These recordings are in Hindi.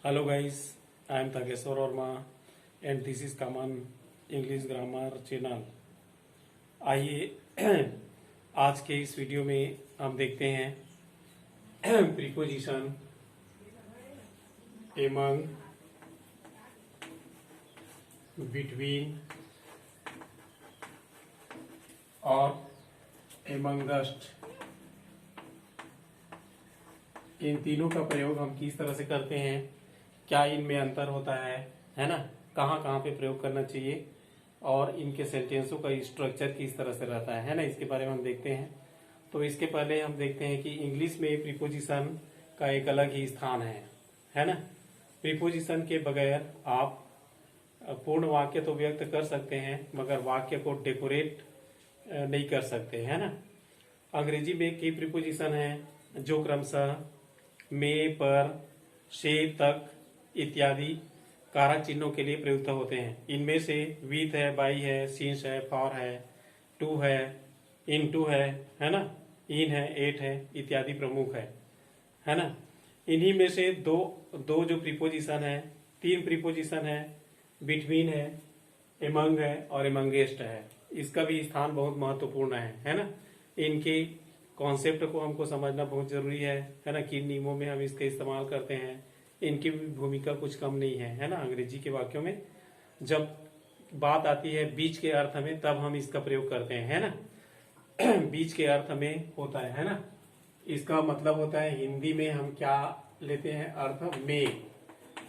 Hello guys, I am Tageshwar Verma and this is Common English Grammar channel. आइए आज के इस वीडियो में हम देखते हैं प्रीपोजिशन एमंग, बिटवीन और एमंगस्ट, इन तीनों का प्रयोग हम किस तरह से करते हैं, क्या इनमें अंतर होता है ना, कहाँ कहाँ पे प्रयोग करना चाहिए और इनके सेंटेंसों का स्ट्रक्चर किस तरह से रहता है ना, इसके बारे में हम देखते हैं। तो इसके पहले हम देखते हैं कि इंग्लिश में प्रीपोजिशन का एक अलग ही स्थान है ना। प्रीपोजिशन के बगैर आप पूर्ण वाक्य तो व्यक्त कर सकते हैं मगर वाक्य को डेकोरेट नहीं कर सकते, है ना। अंग्रेजी में की प्रीपोजिशन है जो क्रमशः में, पर, से, तक इत्यादि कारक चिन्हों के लिए प्रयुक्त होते हैं। इनमें से विथ है, बाई है, सिंस है, फॉर है, टू है, इन टू है ना, इन है, एट है इत्यादि प्रमुख है ना। इन्हीं में से दो जो प्रीपोजिशन है, तीन प्रीपोजिशन है, बिटवीन है, एमंग है और एमंगेस्ट है। इसका भी स्थान बहुत महत्वपूर्ण है ना। इनके कॉन्सेप्ट को हमको समझना बहुत जरूरी है ना। किन नियमों में हम इसका इस्तेमाल करते हैं, इनकी भी भूमिका कुछ कम नहीं है ना। अंग्रेजी के वाक्यों में जब बात आती है बीच के अर्थ में तब हम इसका प्रयोग करते हैं, है ना। बीच के अर्थ में होता है ना। इसका मतलब होता है हिंदी में हम क्या लेते हैं अर्थ में,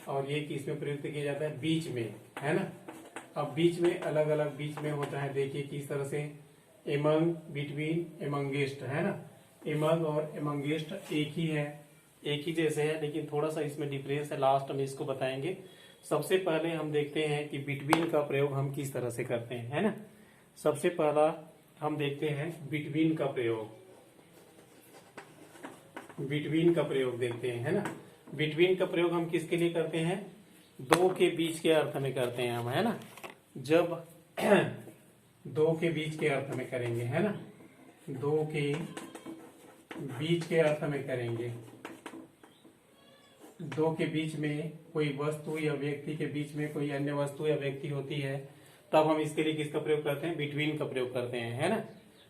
और ये किस में प्रयुक्त किया जाता है, बीच में, है ना। अब बीच में अलग अलग बीच में होता है, देखिए किस तरह से, एमंग, बिटवीन, एमंगेस्ट, है ना। एमंग और एमंगेस्ट एक ही है, एक ही जैसे है, लेकिन थोड़ा सा इसमें डिफरेंस है, लास्ट में इसको बताएंगे। सबसे पहले हम देखते हैं कि बिटवीन का प्रयोग हम किस तरह से करते हैं, है ना। सबसे पहला हम देखते हैं बिटवीन का प्रयोग, बिटवीन का प्रयोग देखते हैं, है ना। बिटवीन का प्रयोग हम किसके लिए करते हैं, दो के बीच के अर्थ में करते हैं हम, है ना। जब दो के बीच के अर्थ में करेंगे, है ना, दो के बीच के अर्थ में करेंगे, दो के बीच में कोई वस्तु या व्यक्ति के बीच में कोई अन्य वस्तु या व्यक्ति होती है, तब हम इसके लिए किसका प्रयोग करते हैं, बिटवीन का प्रयोग करते हैं, है ना।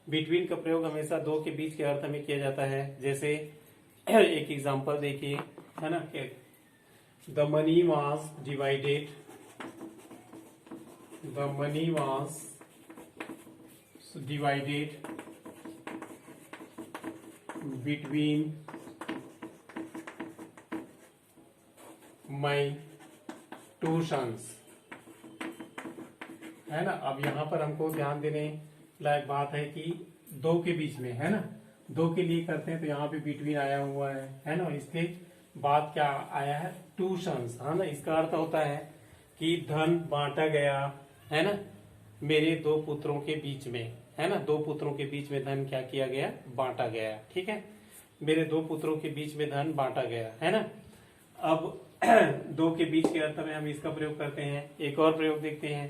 बिटवीन का प्रयोग हमेशा दो के बीच के अर्थ में किया जाता है। जैसे एक एग्जांपल देखिए, है ना, the money was divided, the money was divided between my two sons, है ना। अब यहाँ पर हमको ध्यान देने लायक बात है कि दो के बीच में, है ना, दो के लिए करते हैं तो यहाँ पे बिटवीन आया हुआ है ना। इसके बाद क्या आया है, टू सन्स, है ना। इसका अर्थ होता है कि धन बांटा गया, है ना, मेरे दो पुत्रों के बीच में, है ना। दो पुत्रों के बीच में धन क्या किया गया, बांटा गया, ठीक है। मेरे दो पुत्रों के बीच में धन बांटा गया, है ना। अब दो के बीच के अर्थ में हम इसका प्रयोग करते हैं। एक और प्रयोग देखते हैं,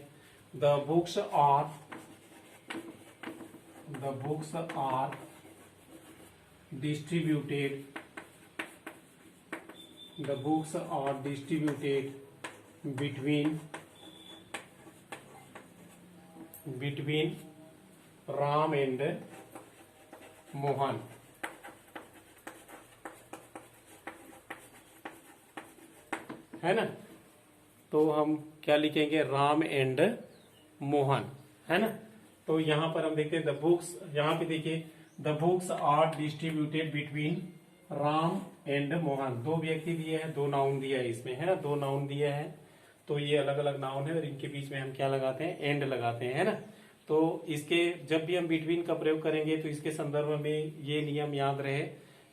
the books are distributed, the books are distributed between Ram and Mohan, है ना। तो हम क्या लिखेंगे, राम एंड मोहन, है ना। तो यहां पर हम देखते हैं द बुक्स, यहाँ पे देखिए the books are distributed between Ram and Mohan, दो व्यक्ति दिए हैं, दो नाउन दिया है इसमें, है ना, दो नाउन दिया है। तो ये अलग अलग नाउन है और इनके बीच में हम क्या लगाते हैं, एंड लगाते हैं, है ना। तो इसके जब भी हम बिटवीन का प्रयोग करेंगे तो इसके संदर्भ में ये नियम याद रहे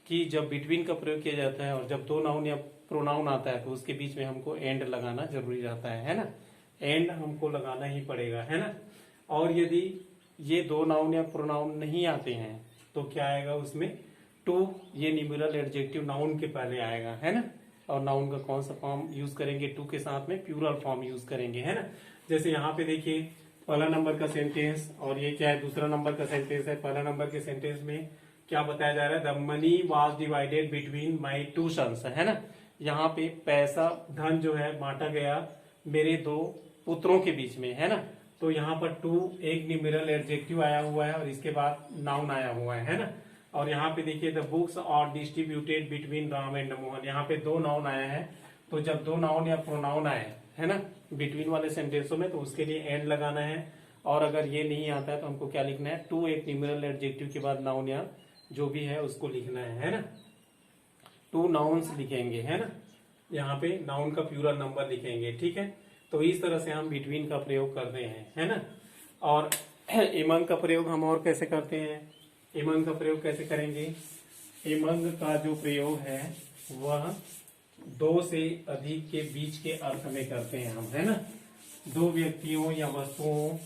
कि जब बिटवीन का प्रयोग किया जाता है और जब दो नाउन या प्रोनाउन आता है तो उसके बीच में हमको एंड लगाना जरूरी रहता है ना। एंड हमको लगाना ही पड़ेगा, है ना। और यदि ये दो नाउन या प्रोनाउन नहीं आते हैं तो क्या आएगा उसमें, टू, ये न्यूमेरल एडजेक्टिव नाउन के पहले आएगा, है ना। और नाउन का कौन सा फॉर्म यूज करेंगे, टू के साथ में प्लूरल फॉर्म यूज करेंगे, है ना। जैसे यहाँ पे देखिए पहला नंबर का सेंटेंस और ये क्या है, दूसरा नंबर का सेंटेंस है। पहला नंबर के सेंटेंस में क्या बताया जा रहा है, the money was divided between my two sons, है ना। यहाँ पे पैसा धन जो है बांटा गया मेरे दो पुत्रों के बीच में, है ना। तो यहाँ पर टू एक न्यूमेरल एडजेक्टिव आया हुआ है और इसके बाद नाउन आया हुआ है ना। और यहाँ पे देखिए the books are distributed between Ram and Mohan, यहाँ पे दो नाउन आया है। तो जब दो नाउन या प्रोनाउन आए है ना बिटवीन वाले सेंटेंसों में, तो उसके लिए एंड लगाना है। और अगर ये नहीं आता है तो हमको क्या लिखना है, टू एक न्यूमेरल एडजेक्टिव के बाद नाउन या जो भी है उसको लिखना है ना। टू नाउन्स लिखेंगे, है ना। यहाँ पे नाउन का प्लूरल नंबर लिखेंगे, ठीक है। तो इस तरह से हम बिटवीन का प्रयोग करते हैं, है ना। और एमंग का प्रयोग हम और कैसे करते हैं, एमंग का प्रयोग कैसे करेंगे। एमंग का जो प्रयोग है वह दो से अधिक के बीच के अर्थ में करते हैं हम, है ना। दो व्यक्तियों या वस्तुओं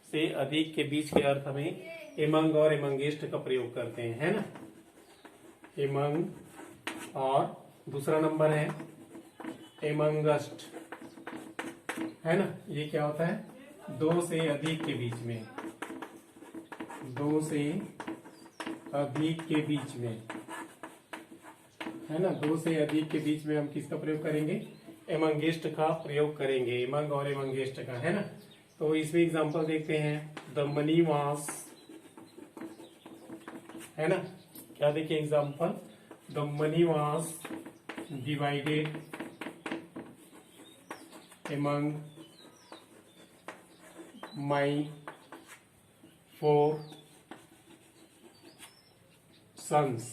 से अधिक के बीच के अर्थ में एमंग और एमंगिस्ट का प्रयोग करते हैं, है ना। एमंग और दूसरा नंबर है एमंगस्ट, है ना। ये क्या होता है, दो से अधिक के बीच में, दो से अधिक के बीच में, है ना। दो से अधिक के बीच में हम किसका प्रयोग करेंगे, एमंगिस्ट का प्रयोग करेंगे, एमंग और एमंगिस्ट का, है ना। तो इसमें एग्जांपल देखते हैं, द मनी वास, है ना। क्या देखिए example, the money was divided among my 4 sons,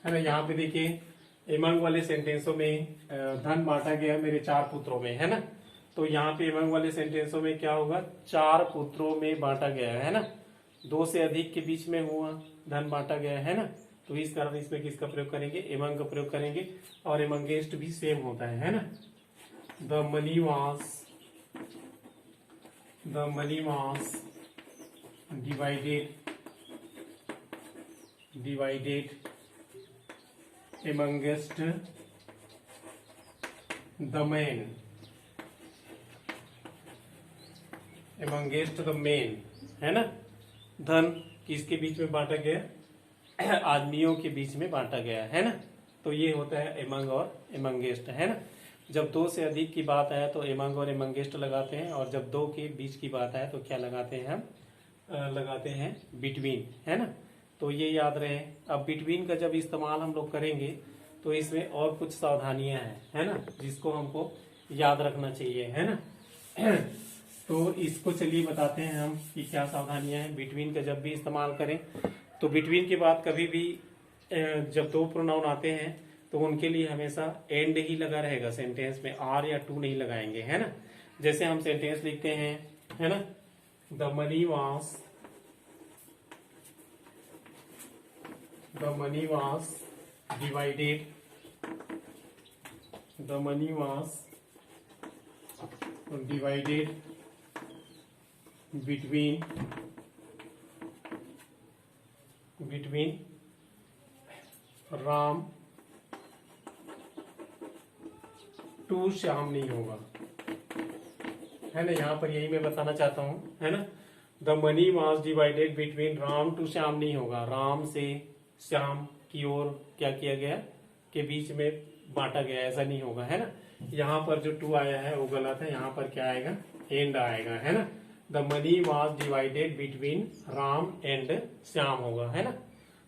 है ना। यहाँ पे देखिए एमंग वाले सेंटेंसों में धन बांटा गया मेरे 4 पुत्रों में, है ना। तो यहाँ पे एमंग वाले सेंटेंसों में क्या होगा, 4 पुत्रों में बांटा गया है ना। दो से अधिक के बीच में हुआ धन बांटा गया है ना। तो इस कारण इसमें किसका प्रयोग करेंगे, एमंग का प्रयोग करेंगे। और एमंगेस्ट भी सेम होता है ना। The money was divided amongst the man, amongst the man, है ना। धन किसके बीच में बांटा गया, आदमियों के बीच में बांटा गया है ना। तो ये होता है एमंग और एमंगेस्ट, है ना। जब दो से अधिक की बात आए तो एमंग और एमंगेस्ट लगाते हैं, और जब दो के बीच की बात आए तो क्या लगाते हैं हम, लगाते हैं बिटवीन, है ना। तो ये याद रहे। अब बिटवीन का जब इस्तेमाल हम लोग करेंगे तो इसमें और कुछ सावधानियां हैं, है ना, जिसको हमको याद रखना चाहिए, है ना। तो इसको चलिए बताते हैं हम कि क्या सावधानियां हैं बिटवीन का जब भी इस्तेमाल करें। तो बिटवीन के बाद कभी भी जब दो प्रोनाउन आते हैं तो उनके लिए हमेशा एंड ही लगा रहेगा सेंटेंस में, आर या टू नहीं लगाएंगे, है ना। जैसे हम सेंटेंस लिखते हैं, है ना, the money was divided, the money was divided between Ram to Shyam नहीं होगा, है ना। यहाँ पर यही मैं बताना चाहता हूँ, है ना। The money was divided between Ram to Shyam नहीं होगा, राम से श्याम की ओर क्या किया गया, के बीच में बांटा गया, ऐसा नहीं होगा, है ना। यहाँ पर जो टू आया है वो गलत है, यहाँ पर क्या आएगा, एंड आएगा, है ना। The money was divided between Ram and Shyam होगा, है ना।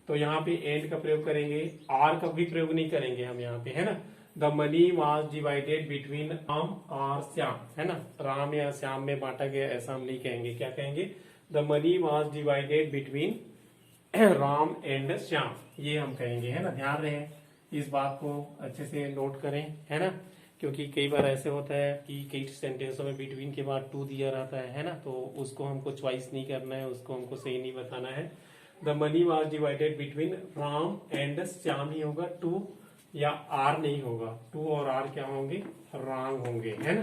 तो यहाँ पे एंड का प्रयोग करेंगे, आर का भी प्रयोग नहीं करेंगे हम यहाँ पे, है ना। The money was divided between Ram और श्याम, है ना। राम या श्याम में बांटा गया ऐसा हम नहीं कहेंगे, क्या कहेंगे, the money was divided between Ram and Shyam, ये हम कहेंगे, है ना। ध्यान रहे, इस बात को अच्छे से नोट करें, है ना। क्योंकि कई बार ऐसे होता है कि कई सेंटेंसों में बिटवीन के बाद टू दिया रहता है ना। तो उसको हमको चॉइस नहीं करना है, उसको हमको सही नहीं बताना है। The money was divided between Ram and Shyam ही होगा, टू या आर नहीं होगा। टू और आर क्या होंगे, रॉन्ग होंगे, है ना।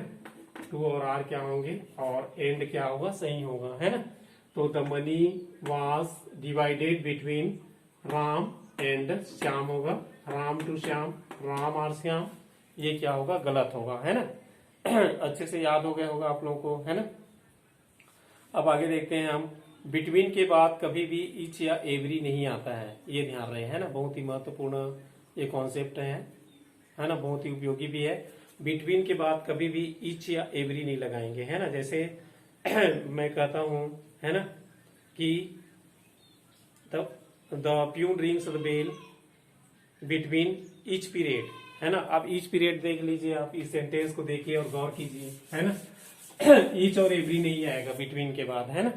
टू और आर क्या होंगे, और एंड क्या होगा, सही होगा, है ना। तो the money was divided between Ram and Shyam होगा, राम टू श्याम, राम और श्याम, ये क्या होगा, गलत होगा, है ना। अच्छे से याद हो गया होगा आप लोगों को, है ना। अब आगे देखते हैं हम, बिटवीन के बाद कभी भी ईच या एवरी नहीं आता है, ये ध्यान रहे, है ना। बहुत ही महत्वपूर्ण ये कॉन्सेप्ट है। है ना, बहुत ही उपयोगी भी है। बिटवीन के बाद कभी भी ईच या एवरी नहीं लगाएंगे, है ना। जैसे मैं कहता हूं, है ना, कि the peon rings the bell between each period, है ना। अब ईच पीरियड देख लीजिए, आप इस सेंटेंस को देखिए और गौर कीजिए, है ना। ईच और एवरी नहीं आएगा बिटवीन के बाद, है ना।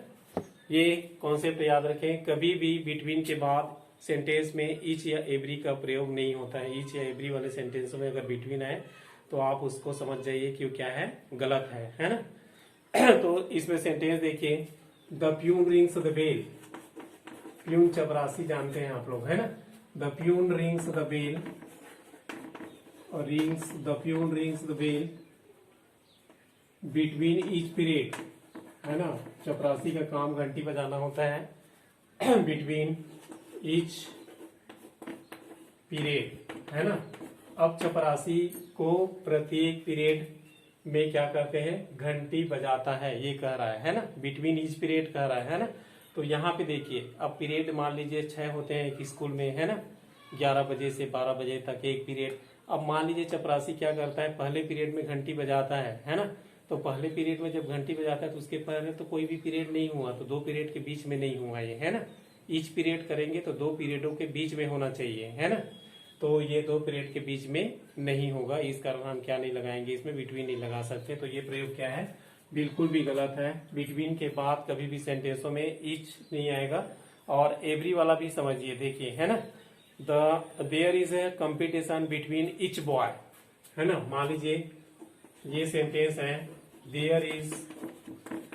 ये कॉन्सेप्ट याद रखें, कभी भी बिटवीन के बाद सेंटेंस में ईच या एवरी का प्रयोग नहीं होता है। ईच या एवरी वाले सेंटेंस में अगर बिटवीन आए तो आप उसको समझ जाइए कि क्या है, गलत है ना। तो इसमें सेंटेंस देखिए, the peon rings the bell, peon चपरासी जानते हैं आप लोग, है ना। The peon rings the bell, और the peon rings the bell between each period, है ना। चपरासी का काम घंटी बजाना होता है बिटवीन ईच पीरियड, है ना। अब चपरासी को प्रत्येक पीरियड में क्या करते हैं, घंटी बजाता है, ये कह रहा है ना। बिटवीन ईच पीरियड कह रहा है ना। तो यहाँ पे देखिए, अब पीरियड मान लीजिए 6 होते हैं एक स्कूल में, है ना। 11 बजे से 12 बजे तक एक पीरियड। अब मान लीजिए चपरासी क्या करता है, पहले पीरियड में घंटी बजाता है ना। तो पहले पीरियड में जब घंटी बजाता है तो उसके पहले तो कोई भी पीरियड नहीं हुआ, तो 2 पीरियड के बीच में नहीं हुआ ये, है ना। ईच पीरियड करेंगे तो 2 पीरियडों के बीच में होना चाहिए, है ना। तो ये 2 पीरियड के बीच में नहीं होगा, इस कारण हम क्या नहीं लगाएंगे, इसमें बिटवीन नहीं लगा सकते। तो ये प्रयोग क्या है, बिल्कुल भी गलत है। बिटवीन के बाद कभी भी सेंटेंसों में ईच नहीं आएगा। और एवरी वाला भी समझिए, देखिए, है ना। There is a competition between each boy, है ना। मान लीजिए ये सेंटेंस है, there is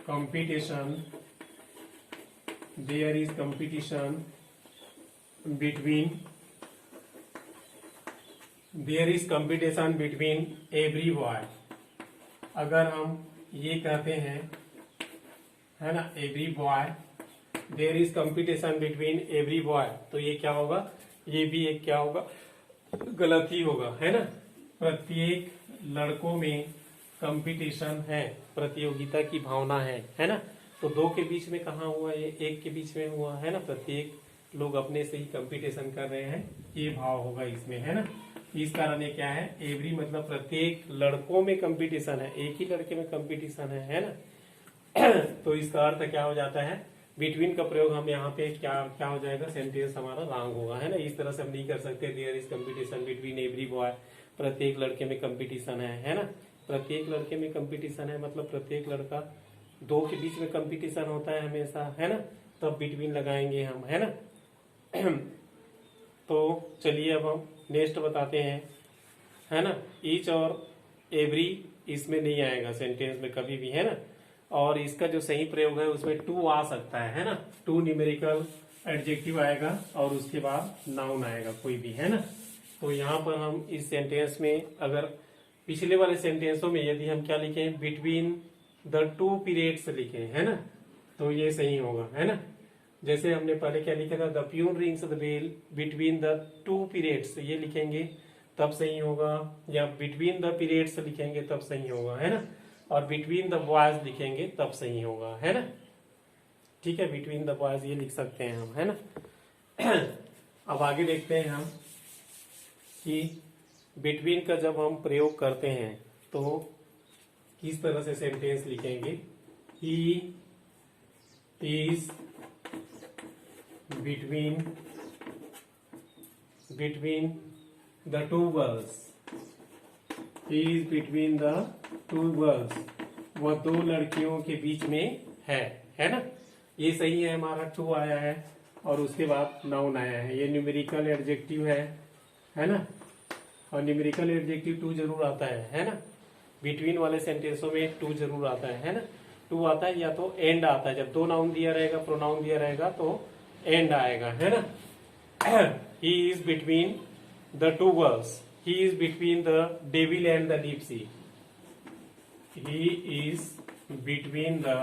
competition between every boy. अगर हम ये कहते हैं, है ना, every boy, there is competition between every boy, तो ये क्या होगा, ये भी एक क्या होगा, गलत ही होगा, है ना। प्रत्येक लड़कों में कंपटीशन है, प्रतियोगिता की भावना है ना। तो 2 के बीच में कहाँ हुआ, ये 1 के बीच में हुआ, है ना। प्रत्येक लोग अपने से ही कंपटीशन कर रहे हैं, ये भाव होगा इसमें, है ना। इस कारण ये क्या है, एवरी मतलब प्रत्येक लड़कों में कंपटीशन है, एक ही लड़के में कंपटीशन है ना। तो इसका अर्थ क्या हो जाता है, बिटवीन का प्रयोग हम यहाँ पे क्या हो जाएगा, सेंटेंस हमारा रॉन्ग होगा, है ना। इस तरह से हम नहीं कर सकते, there is competition between every boy, प्रत्येक लड़के में कंपटीशन है ना। प्रत्येक लड़के में कंपटीशन है मतलब प्रत्येक लड़का, 2 के बीच में कंपटीशन होता है हमेशा, है ना। तब बिटवीन लगाएंगे हम, है ना। तो चलिए अब हम नेक्स्ट बताते हैं, है ना। ईच और एवरी इसमें नहीं आएगा सेंटेंस में कभी भी, है ना। और इसका जो सही प्रयोग है उसमें टू आ सकता है ना। टू न्यूमेरिकल एडजेक्टिव आएगा और उसके बाद नाउन आएगा कोई भी, है ना। तो यहाँ पर हम इस सेंटेंस में अगर पिछले वाले सेंटेंसों में यदि हम क्या लिखें, बिटवीन द 2 पीरियड्स लिखें, है ना, तो ये सही होगा, है ना। जैसे हमने पहले क्या लिखा था, the peon rings the bell between the 2 periods, ये लिखेंगे तब सही होगा। या बिटवीन द पीरियड्स लिखेंगे तब सही होगा, है ना। और बिटवीन द बॉयज लिखेंगे तब सही होगा, है ना। ठीक है, बिटवीन द बॉयज ये लिख सकते हैं हम, है ना। अब आगे देखते हैं हम कि बिटवीन का जब हम प्रयोग करते हैं तो किस तरह से सेंटेंस लिखेंगे। He is between the 2 girls, he is between the 2 girls, वह 2 लड़कियों के बीच में है ना। ये सही है, हमारा टू आया है और उसके बाद नाउन आया है। ये न्यूमेरिकल एडजेक्टिव है ना। और न्यूमेरिकल एडजेक्टिव 2 जरूर आता है ना। बिटवीन वाले सेंटेंसों में 2 जरूर आता है ना। 2 आता है या तो एंड आता है, जब 2 नाउन दिया रहेगा, प्रोनाउन दिया रहेगा तो एंड आएगा, है ना। He is between the 2 girls, he is between the devil and the deep sea, he is between the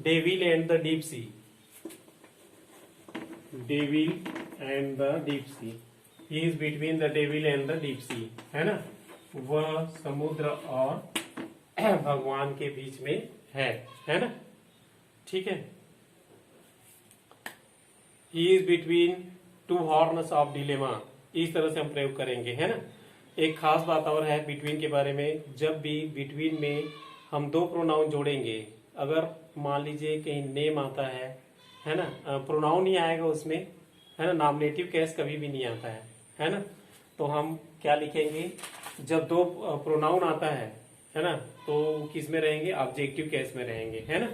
devil and the deep sea, devil and the deep sea, he is between the devil and the deep sea, है ना। वह समुद्र और भगवान के बीच में है ना। ठीक है, he is between to horns of dilemma, इस तरह से हम प्रयोग करेंगे, है ना। एक खास बात और है बिटवीन के बारे में, जब भी बिटवीन में हम दो प्रोनाउन जोड़ेंगे, अगर मान लीजिए कहीं नेम आता है ना, प्रोनाउन नहीं आएगा उसमें, है ना, नॉमिनेटिव केस कभी भी नहीं आता है ना, तो हम क्या लिखेंगे, जब दो प्रोनाउन आता है ना, तो किस में रहेंगे, ऑब्जेक्टिव केस में रहेंगे, है ना।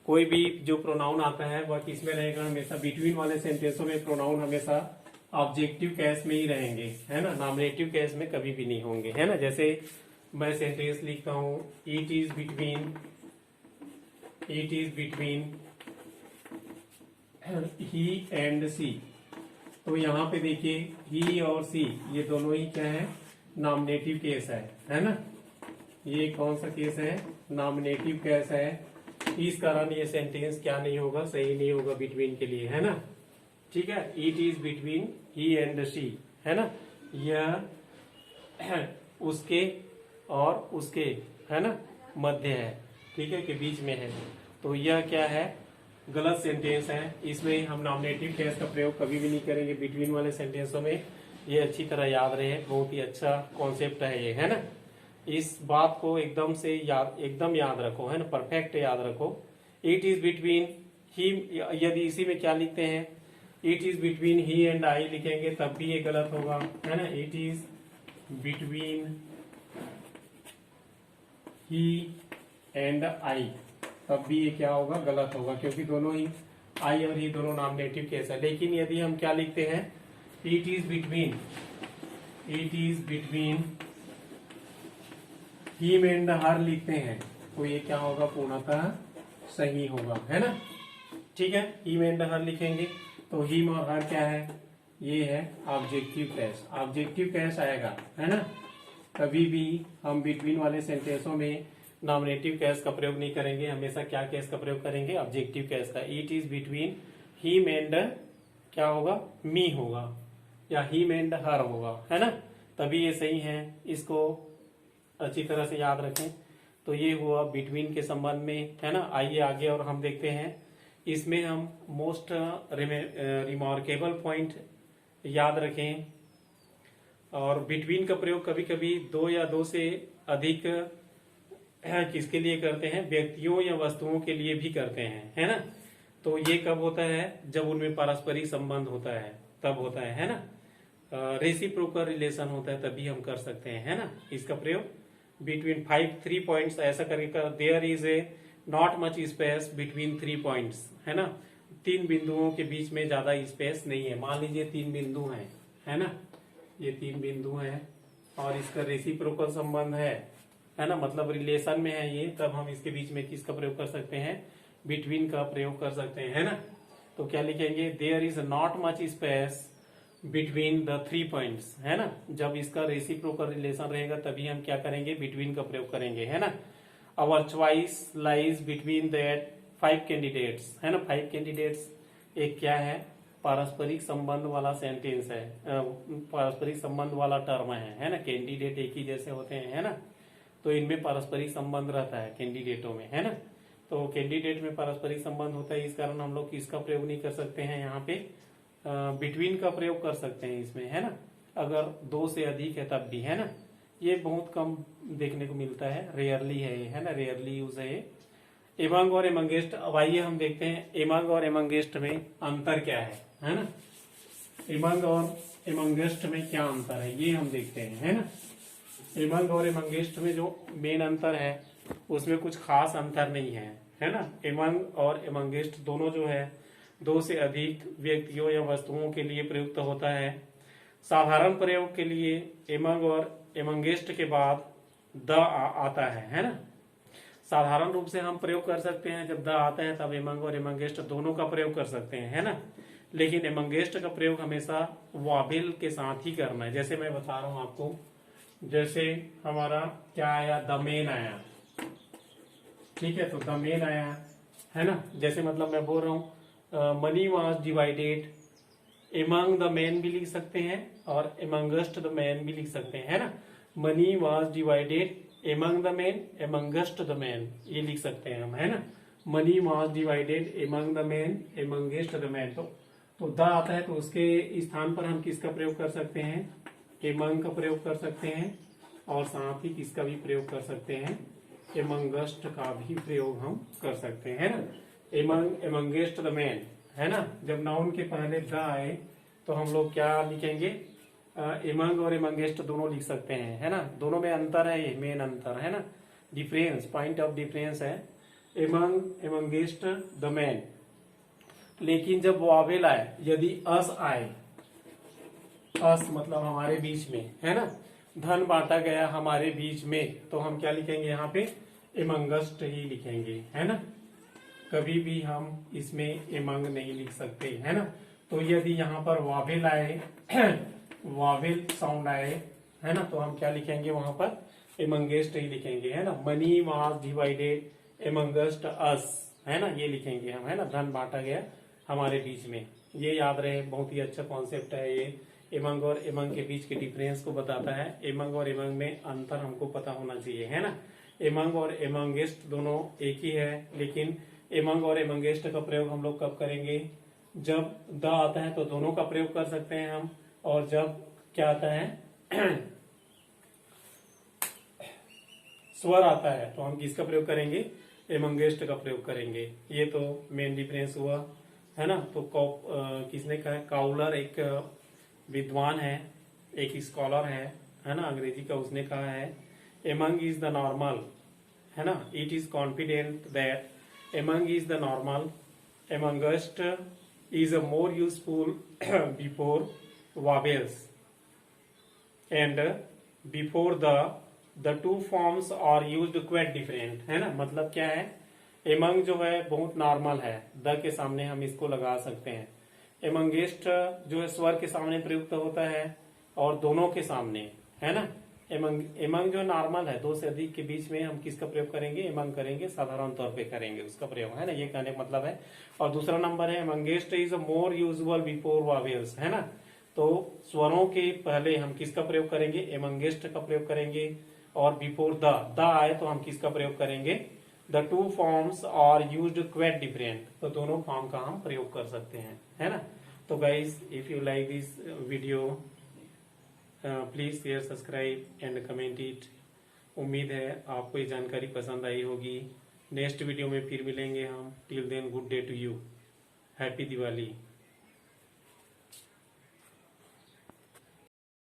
कोई भी जो प्रोनाउन आता है वह किस में रहेगा, हमेशा बिटवीन वाले सेंटेंसों में प्रोनाउन हमेशा ऑब्जेक्टिव केस में ही रहेंगे, है ना, नॉमिनेटिव केस में कभी भी नहीं होंगे, है ना। जैसे मैं सेंटेंस लिखता हूं, it is between he and she, तो यहाँ पे देखिए ही और सी ये दोनों ही क्या है, नॉमिनेटिव केस है ना। ये कौन सा केस है, नॉमिनेटिव केस है, इस कारण ये सेंटेंस क्या नहीं होगा, सही नहीं होगा बिटवीन के लिए, है ना। ठीक है, it is between he and she, है ना, यह उसके और उसके, है ना, मध्य है, ठीक है, के बीच में है, तो यह क्या है, गलत सेंटेंस है। इसमें हम नॉमिनेटिव केस का प्रयोग कभी भी नहीं करेंगे बिटवीन वाले सेंटेंसों में, ये अच्छी तरह याद रहे, बहुत ही अच्छा कॉन्सेप्ट है ये, है ना। इस बात को एकदम याद रखो, है ना, परफेक्ट याद रखो। इट इज बिटवीन ही, यदि इसी में क्या लिखते हैं, it is between he and I लिखेंगे तब भी ये गलत होगा, है ना। It is between he and I, तब भी ये क्या होगा, गलत होगा, क्योंकि दोनों ही आई और ही दोनों नॉमिनेटिव केस है। लेकिन यदि हम क्या लिखते हैं, it is between him and her लिखते हैं, तो ये क्या होगा, पूर्णतः सही होगा, है ना। ठीक है, हिम एंड हर लिखेंगे तो हिम और हर क्या है, ये है ऑब्जेक्टिव केस, ऑब्जेक्टिव केस आएगा, है ना। कभी भी हम बिटवीन वाले सेंटेंसों में नॉमिनेटिव केस का प्रयोग नहीं करेंगे, हमेशा क्या केस का प्रयोग करेंगे, ऑब्जेक्टिव केस का। It is between him and क्या होगा, मी होगा, या हिम एंड हर होगा, है ना, तभी ये सही है। इसको अच्छी तरह से याद रखें। तो ये हुआ बिटवीन के संबंध में, है ना। आइए आगे और हम देखते हैं, इसमें हम मोस्ट रिमार्केबल पॉइंट याद रखें। और बिटवीन का प्रयोग कभी कभी दो या दो से अधिक किसके लिए करते हैं, व्यक्तियों या वस्तुओं के लिए भी करते हैं, है ना। तो ये कब होता है, जब उनमें पारस्परिक संबंध होता है, तब होता है ना। रेसिप्रोकल रिलेशन होता है तभी हम कर सकते हैं, है ना, इसका प्रयोग। बिटवीन 3 पॉइंट्स ऐसा करके, there is a not much space between 3 points, है ना, 3 बिंदुओं के बीच में ज्यादा स्पेस नहीं है। मान लीजिए 3 बिंदु हैं, है ना, ये 3 बिंदु हैं और इसका रेसिप्रोकल संबंध है ना, मतलब रिलेशन में है ये, तब हम इसके बीच में किसका प्रयोग कर सकते हैं, बिटवीन का प्रयोग कर सकते हैं, है ना। तो क्या लिखेंगे, there is not much space between the 3 points, है ना। जब इसका रेसिप्रोकल रिलेशन रहेगा तभी हम क्या करेंगे, बिटवीन का प्रयोग करेंगे, है ना। Our choice lies between that 5 candidates, है ना। 5 कैंडिडेट्स एक क्या है, पारस्परिक संबंध वाला सेंटेंस है, पारस्परिक संबंध वाला टर्म है ना। कैंडिडेट एक ही जैसे होते हैं, है ना, तो इनमें पारस्परिक संबंध रहता है कैंडिडेटों में, है ना। तो कैंडिडेट में पारस्परिक संबंध होता है, इस कारण हम लोग किसका प्रयोग नहीं कर सकते हैं, यहाँ पे बिटवीन का प्रयोग कर सकते हैं इसमें, है ना। अगर 2 से अधिक है तब भी, है ना। ये बहुत कम देखने को मिलता है, रेयरली है ना, रेयरली यूज है ये। एमंग और एमंगेस्ट, अब आइए हम देखते हैं एमंग और एमंगेस्ट में अंतर क्या है ना। एमंग और एमंगेस्ट में क्या अंतर है ये हम देखते हैं, है ना। एमंग और एमंगेस्ट में जो मेन अंतर है उसमें कुछ खास अंतर नहीं है ना। एमंग और एमंगेस्ट दोनों जो है 2 से अधिक व्यक्तियों या वस्तुओं के लिए प्रयुक्त होता है। साधारण प्रयोग के लिए एमंग और एमंगेस्ट के बाद द आता है ना। साधारण रूप से हम प्रयोग कर सकते हैं, जब द आता है तब एमंग और एमंगेस्ट दोनों का प्रयोग कर सकते हैं, है ना। लेकिन एमंगेस्ट का प्रयोग हमेशा वाबिल के साथ ही करना है। जैसे मैं बता रहा हूं आपको, जैसे हमारा क्या आया, द मेन आया, ठीक है, तो द मेन आया, है ना। जैसे मतलब मैं बोल रहा हूं money was divided, among the man भी लिख सकते हैं और एमंगस्ट द मैन भी लिख सकते हैं, है ना। Money was divided among the man, amongst the man, ये लिख सकते हैं हम, है ना। Money was divided among the man, amongst the man. तो तो द आता है तो उसके स्थान पर हम किसका प्रयोग कर सकते हैं, एमंग का प्रयोग कर सकते हैं, और साथ ही किसका भी प्रयोग कर सकते हैं, एमंगस्ट का भी प्रयोग हम कर सकते हैं, है ना। एमंग, एमंगेस्ट द मैन, है ना। जब नाउन के पहले द आए तो हम लोग क्या लिखेंगे, एमंग और एमंगेस्ट दोनों लिख सकते हैं, है ना। दोनों में अंतर है, ये मेन अंतर है ना, डिफरेंस, पॉइंट ऑफ डिफरेंस है, एमंग, एमंगेस्ट द मैन। लेकिन जब वावेल आए, यदि अस आए, अस मतलब हमारे बीच में, है ना, धन बांटा गया हमारे बीच में, तो हम क्या लिखेंगे यहाँ पे, एमंगस्ट ही लिखेंगे, है ना। कभी भी हम इसमें एमंग नहीं लिख सकते, है ना। तो यदि यहाँ पर वावेल आए वावेल साउंड आए, है ना, तो हम क्या लिखेंगे वहां पर, एमंगेस्ट ही लिखेंगे, है ना। मनी वाज डिवाइडेड एमंगस्ट अस, है ना, ये लिखेंगे हम, है ना। धन बांटा गया हमारे बीच में, ये याद रहे, बहुत ही अच्छा कॉन्सेप्ट है ये। एमंग और एमंग के बीच के डिफरेंस को बताता है, एमंग और एमंग में अंतर हमको पता होना चाहिए, है ना। एमंग और एमंगेस्ट दोनों एक ही है, लेकिन एमंग और एमंगेस्ट का प्रयोग हम लोग कब करेंगे, जब द आता है तो दोनों का प्रयोग कर सकते हैं हम, और जब क्या आता है स्वर आता है तो हम किसका प्रयोग करेंगे, एमंगेस्ट का प्रयोग करेंगे। ये तो मेन डिफरेंस हुआ, है ना। तो किसने कहा, काउलर एक विद्वान है, एक स्कॉलर है ना, अंग्रेजी का, उसने कहा है एमंग इज द नॉर्मल, है ना, it is confident that among is the normal, amongst is a more useful before vowels, and before the two forms are used quite different, है ना। मतलब क्या है, एमंग जो है बहुत नॉर्मल है, द के सामने हम इसको लगा सकते हैं। एमंगेस्ट जो है स्वर के सामने प्रयुक्त होता है और दोनों के सामने, है ना। एमंग जो नॉर्मल है, दो से अधिक के बीच में हम किसका प्रयोग करेंगे, एमंग करेंगे, साधारण तौर पे करेंगे उसका प्रयोग, है ना, ये कहने का मतलब है। और दूसरा नंबर है amongst is more usual before vowels, है ना। तो स्वरों के पहले हम किसका प्रयोग करेंगे, एमंगेस्ट का प्रयोग करेंगे, और बिफोर द आए तो हम किसका प्रयोग करेंगे, the two forms are used quite different, तो दोनों फॉर्म का हम प्रयोग कर सकते हैं, है ना। तो guys, if you like this video, please share, subscribe and comment it. उम्मीद है आपको ये जानकारी पसंद आई होगी। नेक्स्ट वीडियो में फिर मिलेंगे हम। Till then, good day to you, happy Diwali.